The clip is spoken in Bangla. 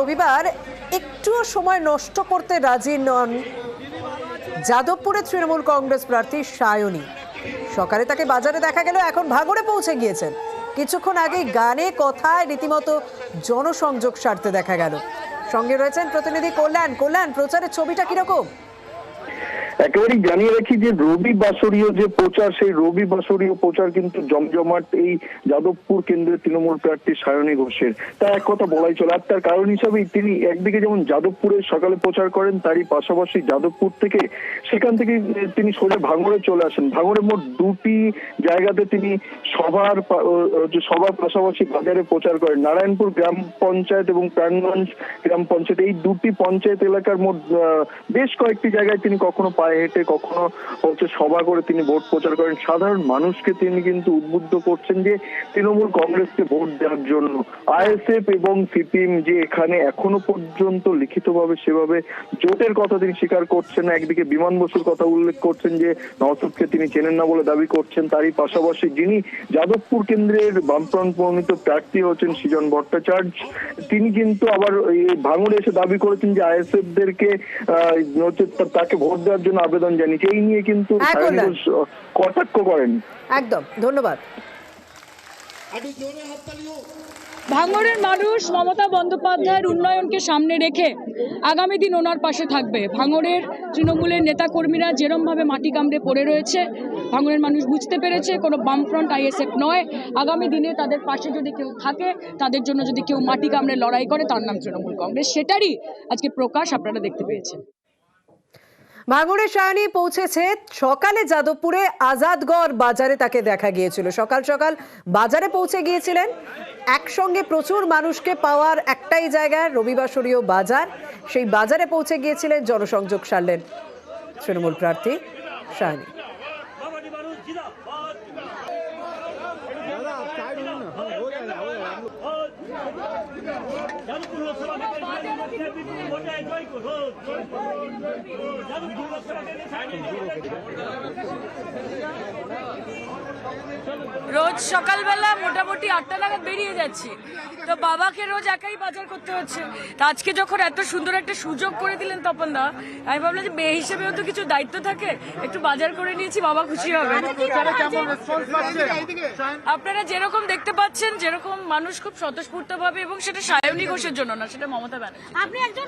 রবিবার একটুও সময় নষ্ট করতে রাজি নন যাদবপুরে তৃণমূল কংগ্রেস প্রার্থী সায়নী। সকালে তাকে বাজারে দেখা গেল, এখন ভাঙড়ে পৌঁছে গিয়েছেন। কিছুক্ষণ আগে গানে কথায় রীতিমতো জনসংযোগ সারতে দেখা গেল। সঙ্গে রয়েছেন প্রতিনিধি কল্যাণ। কল্যাণ, প্রচারের ছবিটা কিরকম? একেবারেই জানিয়ে রাখি যে রবি বাসরীয় যে প্রচার, সেই রবি বাসরীয় প্রচার কিন্তু জমজমাট এই যাদবপুর কেন্দ্রের তৃণমূল প্রার্থী সায়নী ঘোষের। তা এক কথা বলাই চলে। আর তার কারণ হিসাবেই তিনি একদিকে যেমন যাদবপুরে সকালে প্রচার করেন, তারই পাশাপাশি যাদবপুর থেকে সেখান থেকে তিনি সোজা ভাঙড়ে চলে আসেন। ভাঙড়ে মোট দুটি জায়গাতে তিনি সভার পাশাপাশি বাজারে প্রচার করেন। নারায়ণপুর গ্রাম পঞ্চায়েত এবং প্রাণগঞ্জ গ্রাম পঞ্চায়েত, এই দুটি পঞ্চায়েত এলাকার মোট বেশ কয়েকটি জায়গায় তিনি কখনো পায়ে হেঁটে, কখনো সভা করে তিনি ভোট প্রচার করেন। সাধারণ মানুষকে তিনি কিন্তু উদ্বুদ্ধ করছেন যে তৃণমূল কংগ্রেসকে ভোট দেওয়ার জন্য। আইএসএফ এবং সিপিএম যে এখানে এখনো পর্যন্ত লিখিতভাবে সেভাবে জোটের কথা তিনি স্বীকার করছেন না। একদিকে বিমান বসুর কথা উল্লেখ করছেন যে নওশাদকে তিনি চেনেন না বলে দাবি করছেন। তারই পাশাপাশি যিনি যাদবপুর কেন্দ্রের বামফ্রন্ট মনোনীত প্রার্থী হচ্ছেন সৃজন ভট্টাচার্য, তিনি কিন্তু আবার ভাঙড়ে এসে দাবি করেছেন যে আইএসএফ দেরকে তাকে ভোট দেওয়ার জন্য আবেদন জানিয়েছে। এই নিয়ে কিন্তু কটাক্ষ করেন। একদম, ধন্যবাদ। ভাঙড়ের মানুষ মমতা বন্দ্যোপাধ্যায়ের উন্নয়নকে সামনে রেখে আগামী দিন ওনার পাশে থাকবে। ভাঙড়ের তৃণমূলের নেতাকর্মীরা যেরমভাবে মাটি কামড়ে পড়ে রয়েছে, ভাঙড়ের মানুষ বুঝতে পেরেছে কোনো বামফ্রন্ট আইএসএফ নয়। আগামী দিনে তাদের পাশে যদি কেউ থাকে, তাদের জন্য যদি কেউ মাটি কামড়ে লড়াই করে, তার নাম তৃণমূল কংগ্রেস। সেটারই আজকে প্রকাশ আপনারা দেখতে পেয়েছেন। ভাঙড়ে সায়নী পৌঁছেছে। সকালে যাদবপুরে আজাদগড় বাজারে তাকে দেখা গিয়েছিল। সকাল সকাল বাজারে পৌঁছে গিয়েছিলেন। একসঙ্গে প্রচুর মানুষকে পাওয়ার একটাই জায়গা রবিবাসরীয় বাজার। সেই বাজারে পৌঁছে গিয়েছিলেন, জনসংযোগ সারলেন তৃণমূল প্রার্থী সায়নী। রোজ সকালবেলা মোটামুটি 8টা নাগাদ বেরিয়ে যাচ্ছি, তো বাবাকে রোজ একাই বাজার করতে হচ্ছে। তা আজকে যখন এত সুন্দর একটা সুযোগ করে দিলেন তপনদা, আমি ভাবলাম যে মেয়ে হিসেবেও তো কিছু দায়িত্ব থাকে, একটু বাজার করে নিয়েছি, বাবা খুশি হবে। আপনারা যেরকম দেখতে পাচ্ছেন, যেরকম মানুষ খুব স্বতঃস্ফূর্ত ভাবে, এবং সেটা সায়নী ঘোষের জন্য না, সেটা মমতা ব্যানার্জি।